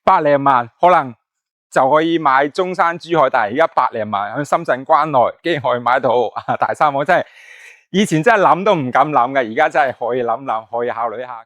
百零萬可能就可以買中山、珠海，但係而家百零萬喺深圳關內竟然可以買到大三房，真係以前真係諗都唔敢諗嘅，而家真係可以諗諗，可以考慮一下。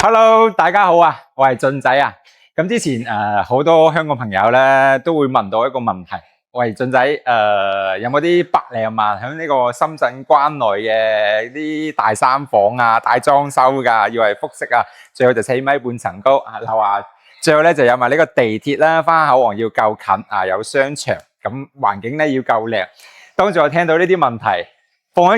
Hello， 大家好啊，我係俊仔啊。咁之前好多香港朋友咧都會問到一個問題，喂，俊仔有冇啲百零萬喺呢個深圳關內嘅啲大三房啊，大裝修㗎，要係複式啊，最好就4米半層高啊，樓下最後咧就有埋呢個地鐵啦，返口岸要夠近啊，有商場，咁環境咧要夠靚。當住我聽到呢啲問題，放喺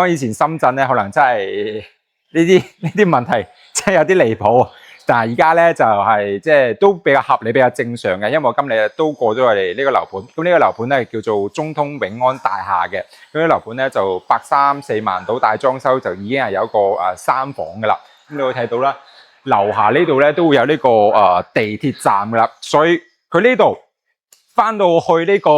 以前深圳咧，可能真係呢啲問題真係有啲離譜。但係而家咧就係即係都比較合理、比較正常嘅，因為我今日都過咗我哋呢個樓盤。咁呢個樓盤咧叫做中通永安大廈嘅，咁啲樓盤咧就134萬到，大裝修就已經係有一個三房噶啦。咁你會睇到啦，樓下呢度咧都會有呢個地鐵站噶啦，所以佢呢度翻到去呢個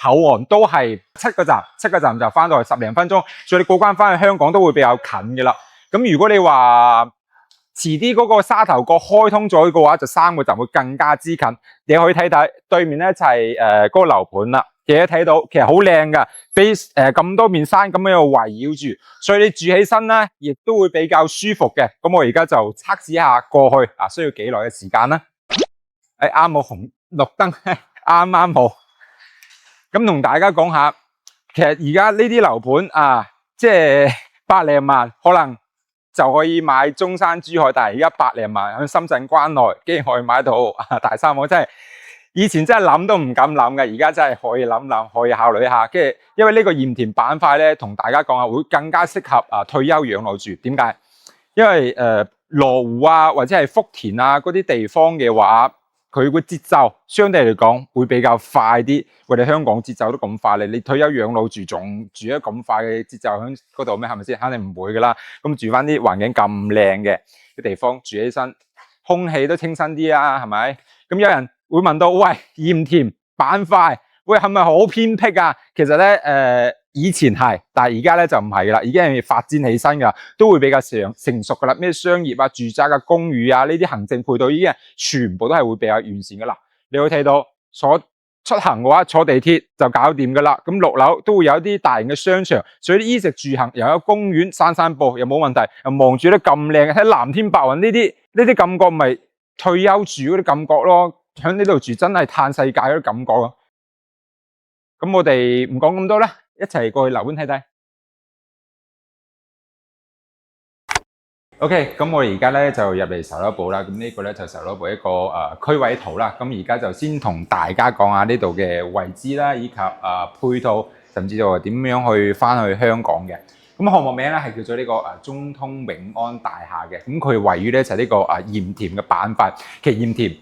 口岸都係7個站就翻到去10零分鐘，所以你過關翻去香港都會比較近嘅啦。咁如果你話遲啲嗰個沙頭角開通咗嘅話，就3個站會更加之近。你可以睇睇對面咧就係嗰個樓盤啦，你睇到其實好靚噶，俾咁多面山咁樣圍繞住，所以你住起身咧亦都會比較舒服嘅。咁我而家就測試一下過去需要幾耐嘅時間啦。啱好紅綠燈，啱好。咁同大家講下，其實而家呢啲樓盤即係百零萬可能就可以買中山、珠海，但係而家百零萬喺深圳關內竟然可以買到大三房，真係以前真係諗都唔敢諗嘅，而家真係可以諗諗，可以考慮一下。跟住因為呢個鹽田板塊咧，同大家講下會更加適合退休養老住。點解？因為羅湖或者係福田嗰啲地方嘅話，佢個節奏相對嚟講會比較快啲。我哋香港節奏都咁快咧，你退休養老住仲住得咁快嘅節奏喺嗰度咩？係咪先？肯定唔會噶啦。咁住翻啲環境咁靚嘅地方住起身，空氣都清新啲係咪？咁有人會問到，喂，鹽田板塊，喂，係咪好偏僻啊？其實咧以前係，但係而家咧就唔係噶啦，已經係發展起身噶，都會比較成熟噶啦。咩商業住宅公寓呢啲行政配套已經全部都係會比較完善噶啦。你會睇到出行嘅話，坐地鐵就搞掂噶啦。咁6樓都會有啲大型嘅商場，所以啲衣食住行又有公園，散步又冇問題，又望住得咁靚，睇藍天白雲呢啲感覺，咪退休住嗰啲感覺咯。喺呢度住真係嘆世界嗰啲感覺咯。咁我哋唔講咁多啦，一齊過去樓盤睇睇。OK， 咁我而家咧就入嚟售樓部啦。咁呢個咧就售樓部一個區位圖啦。咁而家就先同大家講下呢度嘅位置啦，以及配套，甚至乎點樣去翻去香港嘅。咁項目名咧係叫做呢個中通永安大廈嘅。咁佢位於咧就係呢個鹽田嘅板塊。其實鹽田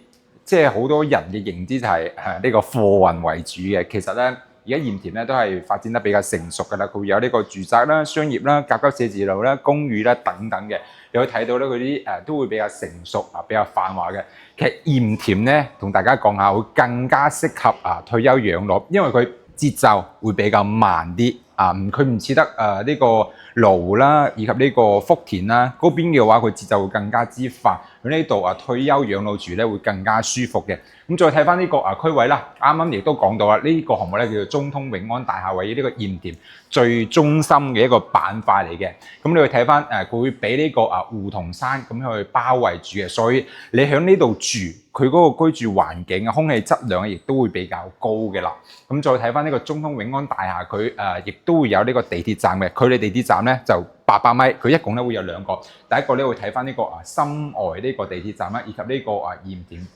即係好多人嘅認知就係呢個貨運為主嘅。其實咧而家鹽田咧都係發展得比較成熟噶啦。佢會有呢個住宅啦、商業啦、甲級寫字樓啦、公寓啦等等嘅。你可以睇到咧，佢啲都會比較成熟比較繁華嘅。其實鹽田咧，同大家講下，會更加適合退休養老，因為佢節奏會比較慢啲佢唔似得呢個羅湖啦，以及呢個福田啦嗰邊嘅話，佢節奏會更加之快。喺呢度退休養老住咧會更加舒服嘅。咁再睇翻呢個區位啦，啱啱亦都講到啦，呢個項目咧叫做中通永安大廈，位於呢個鹽田最中心嘅一個板塊嚟嘅。咁你會睇翻佢會俾呢個梧桐山咁樣去包圍住嘅，所以你喺呢度住，佢嗰個居住環境空氣質量亦都會比較高嘅啦。咁再睇翻呢個中通永安大廈，佢亦都會有呢個地鐵站嘅，距離地鐵站咧就800米，佢一共咧會有2個。第一個咧會睇翻呢個深外呢個地鐵站啦，以及呢個鹽田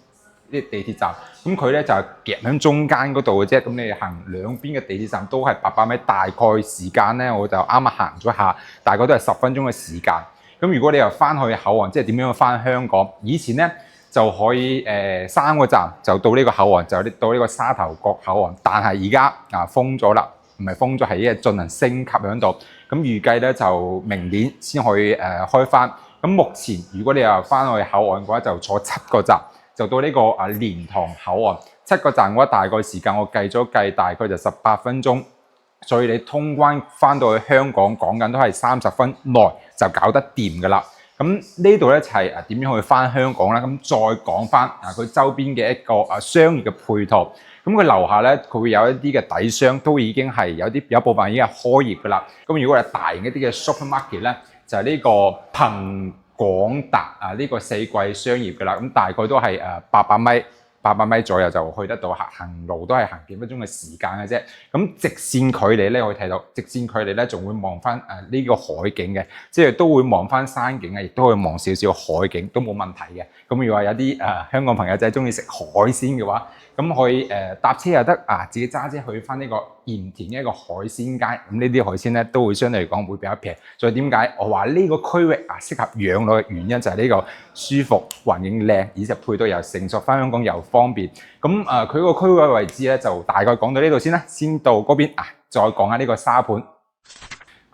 啲地鐵站。咁佢咧就係夾喺中間嗰度嘅啫。咁你行兩邊嘅地鐵站都係800米，大概時間咧我就啱啱行咗下，大概都係10分鐘嘅時間。咁如果你又翻去口岸，即係點樣翻香港？以前咧就可以3個站就到呢個口岸，就到呢個沙頭角口岸。但係而家封咗啦，唔係封咗，係因為進行升級喺度。咁預計咧就明年先可以開翻。咁目前如果你又翻去口岸嘅話，就坐7個站就到呢個蓮塘口岸。7個站嘅話，大概時間我計咗計，大概就18分鐘。所以你通關翻到去香港，講緊都係30分內就搞得掂㗎啦。咁呢度咧就係點樣去翻香港啦。咁再講翻佢周邊嘅一個商業嘅配套。咁佢樓下咧，佢會有一啲嘅底商都已經係有部分已經係開業㗎啦。咁如果係大型一啲嘅 supermarket 咧，就係呢個憑廣達呢個4季商業㗎啦。咁大概都係800米左右就去得到，行路都係行幾分鐘嘅時間嘅啫。咁直線距離咧，可以睇到直線距離咧，仲會望翻呢個海景嘅，即係都會望翻山景啊，亦都會望少少海景，都冇問題嘅。咁如果有啲香港朋友仔中意食海鮮嘅話，咁可以搭車又得自己揸車去翻呢個鹽田嘅一個海鮮街。咁呢啲海鮮咧都會相對嚟講會比較平。所以點解我話呢個區域適合養老嘅原因就係呢個舒服、環境靚，而且配套又成熟，翻香港又方便。咁佢個區域位置咧就大概講到呢度先啦，先到嗰邊再講下呢個沙盤。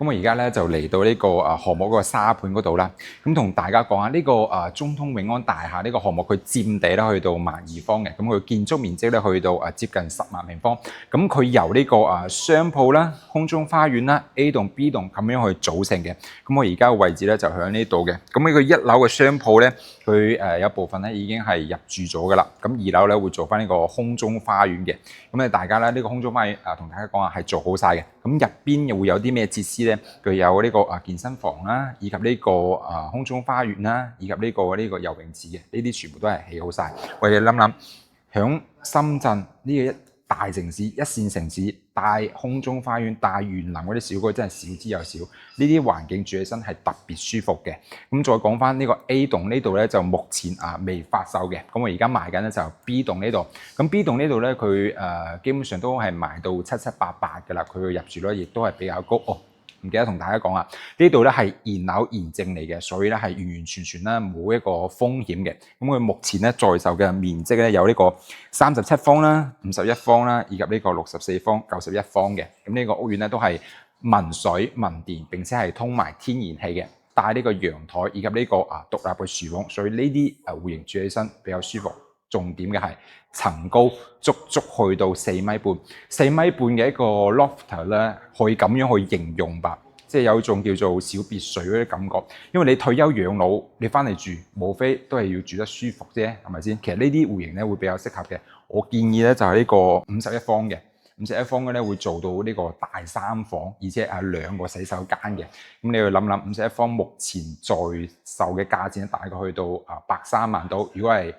咁我而家咧就嚟到呢個項目嗰個沙盤嗰度啦。咁同大家講下呢個中通永安大廈呢個項目，佢佔地咧去到12,000方嘅。咁佢建築面積咧去到接近10萬平方。咁佢由呢個商鋪啦、空中花園啦、A 棟、B 棟咁樣去組成嘅。咁我而家嘅位置咧就喺呢度嘅。咁呢個1樓嘅商鋪咧，佢有部分咧已經係入住咗噶啦。咁2樓咧會做翻呢個空中花園嘅。咁大家咧呢個空中花園同大家講係做好晒嘅。咁入邊又會有啲咩設施咧？佢有呢個健身房啦，以及呢個空中花園啦，以及呢個游泳池嘅，呢啲全部都係起好晒。我哋諗諗，響深圳呢個大城市、一線城市，帶空中花園、帶園林嗰啲小區真係少之又少。呢啲環境住起身係特別舒服嘅。咁再講翻呢個 A 棟呢度咧，就目前未發售嘅。咁我而家賣緊咧就 B 棟呢度。咁 B 棟呢度咧，佢基本上都係賣到7、7、8、8㗎啦。佢嘅入住率亦都係比較高。唔記得同大家講啊，呢度咧係現樓現證嚟嘅，所以咧係完完全全咧冇一個風險嘅。咁佢目前咧在售嘅面積咧有呢個37方啦、51方啦，以及呢個64方、91方嘅。咁呢個屋苑咧都係民水民電，並且係通埋天然氣嘅，帶呢個陽台以及呢個獨立嘅廚房，所以呢啲戶型住起身比較舒服。重點嘅係層高足去到4.5米，4.5米嘅一個 loft 咧，可以咁樣去形容吧，即係有一種叫做小別墅嗰啲感覺。因為你退休養老，你翻嚟住，無非都係要住得舒服啫，係咪先？其實呢啲戶型咧會比較適合嘅。我建議咧就係呢個51方嘅，51方嘅咧會做到呢個大3房，而且2個洗手間嘅。咁你要諗諗，51方目前在售嘅價錢大概去到130萬到，如果係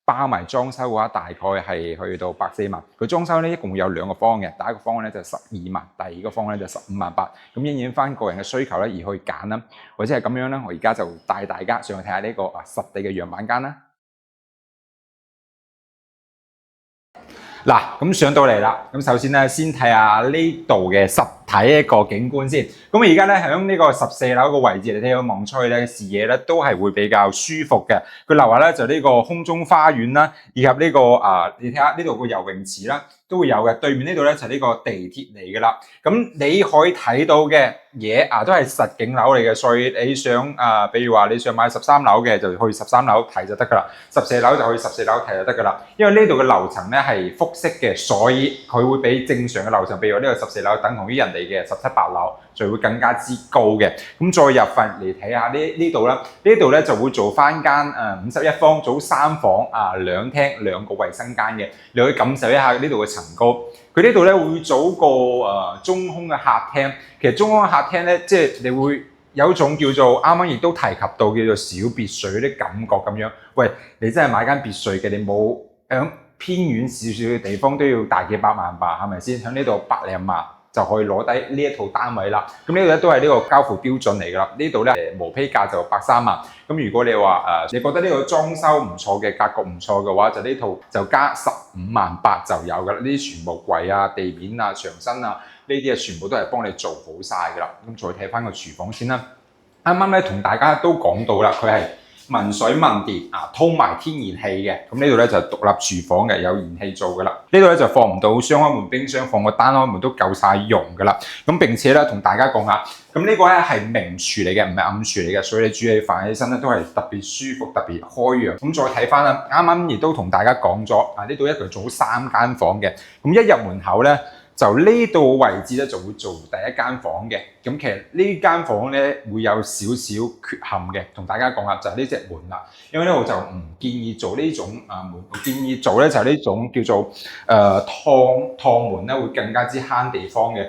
包埋裝修嘅話，大概係去到140萬。佢裝修咧一共會有2個方嘅，第一個方咧就12萬，第二個方咧就15萬8。咁因應翻個人嘅需求咧而去揀啦，或者係咁樣咧，我而家就帶大家上去睇下呢個實地嘅樣板間啦。嗱，咁上到嚟啦，咁首先咧先睇下呢度嘅實體一個景觀先。咁而家咧喺呢個14樓個位置，你睇到望出去咧視野咧都係會比較舒服嘅。佢樓下咧就呢個空中花園啦，以及呢個你睇下呢度個游泳池啦都會有嘅。對面呢度咧就呢個地鐵嚟㗎啦。咁你可以睇到嘅嘢都係實景樓嚟嘅，所以你想比如話你想買13樓嘅就去13樓睇就得㗎啦，14樓就去14樓睇就得㗎啦。因為呢度嘅樓層咧係複式嘅，所以佢會比正常嘅樓層，譬如呢個14樓等同於人哋嘅17、8樓，就會更加之高嘅。咁再入份嚟睇下呢度啦，呢度咧就會做翻間51方，組3房2廳2個衛生間嘅，你可以感受一下呢度嘅層高。佢呢度咧會組個中空嘅客廳，其實中空嘅客廳咧，即係你會有一種叫做啱啱亦都提及到叫做小別墅嗰啲感覺咁樣。喂，你真係買間別墅嘅，你冇響偏遠少少嘅地方都要大幾百萬吧，係咪先？喺呢度100零萬就可以攞低呢一套單位啦。咁呢度咧都係呢個交付標準嚟㗎啦。呢度咧無批價就130萬。咁如果你話你覺得呢個裝修唔錯嘅，格局唔錯嘅話，就呢套就加15萬8就有㗎啦。呢啲全部櫃啊、地面啊、牆身啊，呢啲全部都係幫你做好晒㗎啦。咁再睇翻個廚房先啦。啱啱咧同大家都講到啦，佢係文水文電啊，通埋天然氣嘅。咁呢度咧就獨立廚房嘅，有燃氣做噶啦。呢度咧就放唔到雙開門冰箱，放個單開門都夠晒用噶啦。咁並且咧同大家講下，咁呢個咧係明廚嚟嘅，唔係暗廚嚟嘅，所以你煮起飯起身咧都係特別舒服、特別開揚。咁再睇翻啦，啱啱亦都同大家講咗啊，呢度一共做3間房嘅。咁一入門口咧，就呢度位置咧就會做第一間房嘅。咁其實呢間房咧會有少少缺陷嘅，同大家講下就係呢隻門啦。因為咧我就唔建議做呢種門，我建議做咧就係呢種叫做趟門咧，會更加之慳地方嘅。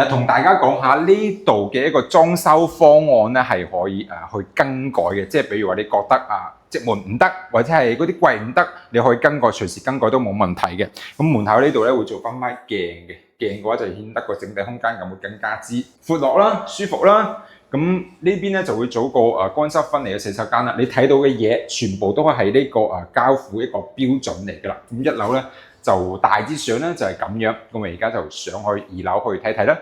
同大家講下呢度嘅一個裝修方案咧係可以去更改嘅，即係比如話你覺得隻門唔得，或者係嗰啲櫃唔得，你可以更改，隨時更改都冇問題嘅。咁門口呢度咧會做翻塊鏡嘅，鏡嘅話就顯得個整體空間感會更加之闊落啦、舒服啦。咁呢邊咧就會做個乾濕分離嘅洗手間啦。你睇到嘅嘢全部都係呢個交付一個標準嚟噶啦。咁一樓咧就大致上咧就係咁樣。咁我而家就上去2樓去睇睇啦。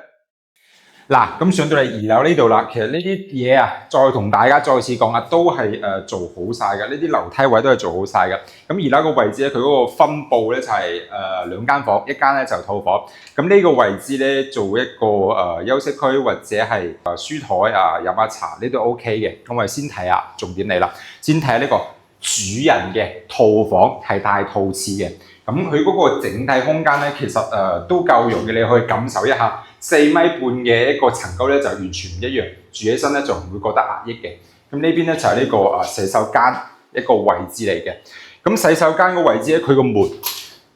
嗱，咁上到嚟2樓呢度啦，其實呢啲嘢再同大家再次講下，都係做好晒嘅。呢啲樓梯位都係做好晒嘅。咁2樓個位置咧，佢嗰個分佈咧就係2間房，一間咧就套房。咁呢個位置咧做一個休息區或者係書台飲下茶呢都 OK 嘅。咁我哋先睇下重點嚟啦，先睇下呢個主人嘅套房係帶套廁嘅。咁佢嗰個整體空間咧，其實都夠用嘅，你可以感受一下。4米半嘅一個層高咧，就完全唔一樣，住起身咧就唔會覺得壓抑嘅。咁呢邊咧就係呢個洗手間一個位置嚟嘅。咁洗手間個位置咧，佢個門，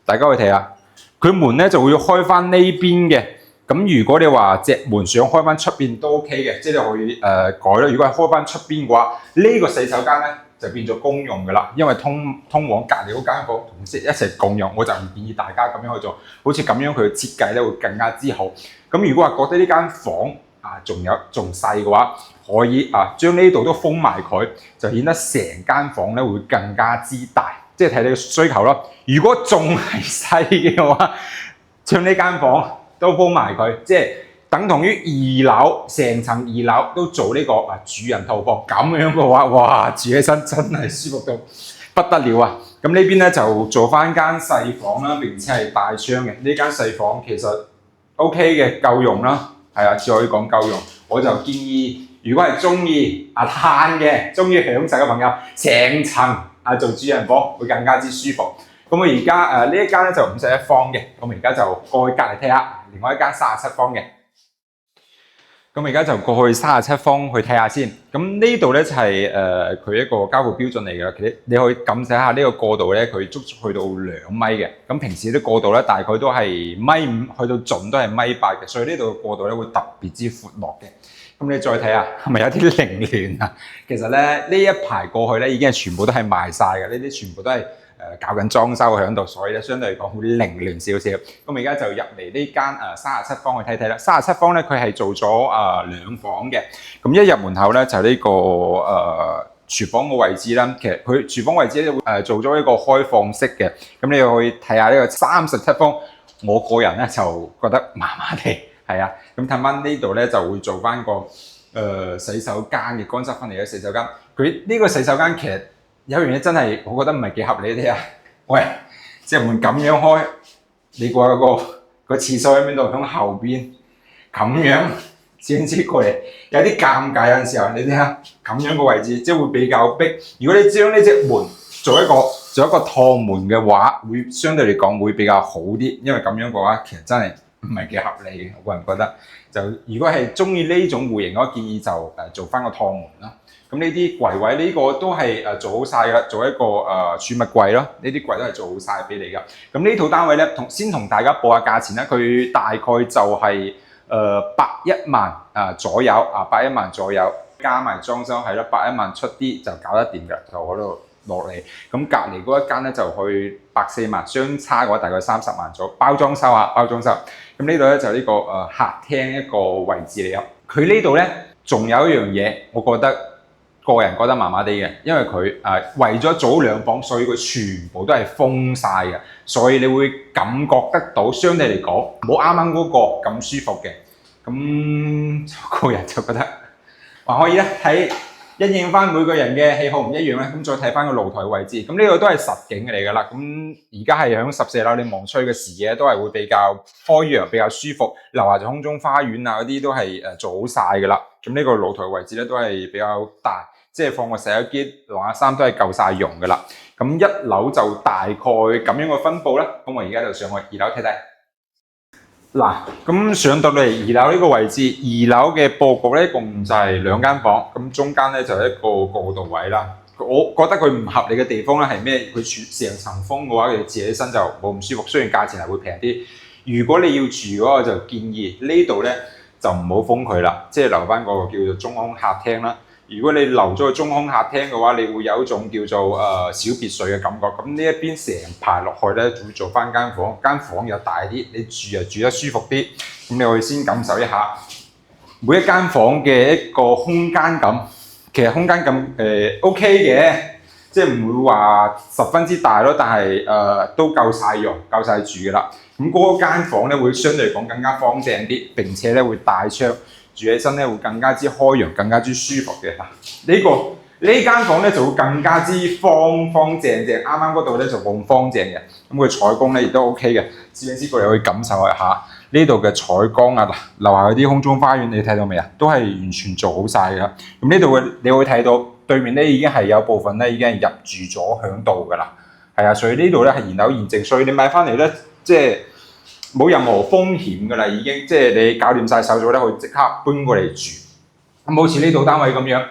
大家可以睇下，佢門咧就會開翻呢邊嘅。咁如果你話隻門想開翻出邊都 OK 嘅，即係你可以改啦。如果係開翻出邊嘅話，呢個洗手間咧就變咗公用噶啦，因為通往隔離嗰間房同一齊共用，我就唔建議大家咁樣去做。好似咁樣佢嘅設計咧會更加之好。咁如果話覺得呢間房仲細嘅話，可以將呢度都封埋佢，就顯得成間房咧會更加之大，即係睇你嘅需求咯。如果仲係細嘅話，將呢間房都封埋佢，即係等同於2樓成層2樓都做呢個主人套房，咁樣嘅話，哇，住起身真係舒服到不得了啊！咁呢邊咧就做翻間細房啦，並且係帶窗嘅。呢間細房其實 OK 嘅，夠用啦，只可以講夠用。我就建議，如果係中意嘆嘅、中意享受嘅朋友，成層做主人房會更加之舒服。咁我而家呢一間咧就51方嘅，咁我而家就過去隔離睇下，另外一間37方嘅。咁而家就過去37方去睇下先。咁呢度咧就係佢一個交付標準嚟嘅。其實你可以感受下呢個過道咧，佢足足去到2米嘅。咁平時啲過道咧大概都係1.5米，去到盡都係1.8米嘅，所以呢度嘅過道咧會特別之闊落嘅。咁你再睇下係咪有啲凌亂啊？其實咧呢一排過去咧已經係全部都係賣晒嘅，呢啲全部都係搞緊裝修喺度，所以咧相對嚟講會凌亂少少。咁而家就入嚟呢間37方去睇睇啦。37方咧佢係做咗2房嘅。咁一入門口咧就呢個廚房嘅位置啦。其實佢廚房位置咧會做咗一個開放式嘅。咁你可以睇下呢個37方，我個人咧就覺得麻麻地，咁睇翻呢度咧就會做翻個洗手間嘅乾濕分離嘅洗手間。佢呢個洗手間其實有樣嘢真係，我覺得唔係幾合理啲啊！喂，隻門咁樣開，你估下個廁所喺邊度？響後邊咁樣先至過嚟，有啲尷尬。有陣時候你睇下咁樣個位置，即係會比較逼。如果你將呢隻門做一個趟門嘅話，會相對嚟講會比較好啲。因為咁樣嘅話，其實真係唔係幾合理嘅。我個人覺得，就如果係中意呢種戶型，我建議就做翻個趟門啦。咁呢啲櫃位呢個都係做好晒㗎，做一個儲物櫃咯。呢啲櫃都係做好晒俾你㗎。咁呢套單位咧，先同大家報下價錢啦。佢大概就係81萬左右81萬左右，加埋裝修係咯，81萬出啲就搞得掂㗎，就嗰度落嚟。咁隔離嗰一間咧就去84萬，相差嘅話大概30萬左右，包裝修。咁呢度咧就呢個客廳一個位置嚟㗎。佢呢度咧仲有一樣嘢，我覺得個人覺得麻麻地嘅，因為佢為咗做2房，所以佢全部都係封晒嘅，所以你會感覺得到相對嚟講冇啱啱嗰個咁舒服嘅。咁個人就覺得可以咧喺因應翻每個人嘅喜好唔一樣咧，咁再睇翻個露台位置，咁呢個都係實景嚟㗎啦。咁而家係響14樓，你望出去嘅視野都係會比較開揚、比較舒服。樓下就空中花園啊嗰啲都係做好晒㗎啦。咁呢個露台位置咧都係比較大，即係放個洗手機、晾下衫都係夠晒用㗎啦。咁1樓就大概咁樣嘅分佈啦。咁我而家就上去2樓睇睇。嗱，咁上到嚟2樓呢個位置，2樓嘅佈局咧共就係2間房，咁中間咧就係一個過渡位啦。我覺得佢唔合理嘅地方咧係咩？佢成層風嘅話，佢自起身就冇咁舒服。雖然價錢係會平啲，如果你要住嘅話，我就建議呢度咧就唔好封佢啦，即係留翻個叫做中空客廳啦。如果你留咗個中空客廳嘅話，你會有一種叫做小別墅嘅感覺。咁呢一邊成排落去咧，會做翻間房，間房又大啲，你住又住得舒服啲。咁你可以先感受一下每一間房嘅一個空間感。其實空間感OK 嘅，即係唔會話十分之大咯，但係都夠晒用、夠晒住㗎啦。咁嗰間房咧會相對嚟講更加方正啲，並且咧會大窗。住起身咧會更加之開揚，更加之舒服嘅。呢間房咧就會更加之方方正正，啱啱嗰度咧就冇咁方正嘅。咁佢採光咧亦都 OK 嘅。攝影師過嚟可以感受一下呢度嘅採光啊！嗱，樓下嗰啲空中花園你睇到未啊？都係完全做好晒㗎。咁呢度你會睇到對面咧已經係有部分咧已經係入住咗響度㗎啦。係啊，所以呢度咧係現樓現值，所以你買翻嚟咧即係冇任何風險㗎啦，已經即係你搞掂晒手續咧，可以即刻搬過嚟住。咁好似呢度單位咁樣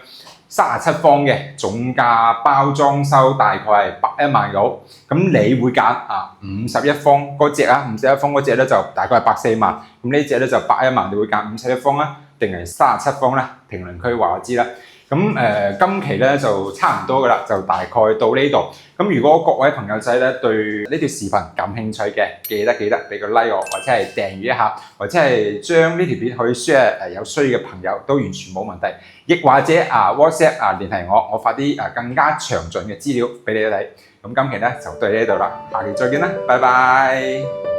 ，37方嘅總價包裝修大概係101萬到。咁你會揀51方嗰隻啊，51方嗰隻咧就大概係104萬。咁呢隻咧就101萬，你會揀51方啊，定係37方咧？評論區話我知啦。咁今期咧就差唔多㗎啦，就大概到呢度。咁如果各位朋友仔咧對呢條視頻感興趣嘅，記得俾個 like 我，或者係訂閱一下，或者係將呢條片去 share 有需要嘅朋友都完全冇問題。亦或者WhatsApp聯繫我，我發啲更加詳盡嘅資料俾你睇。咁今期咧就到呢度啦，下期再見啦，拜拜。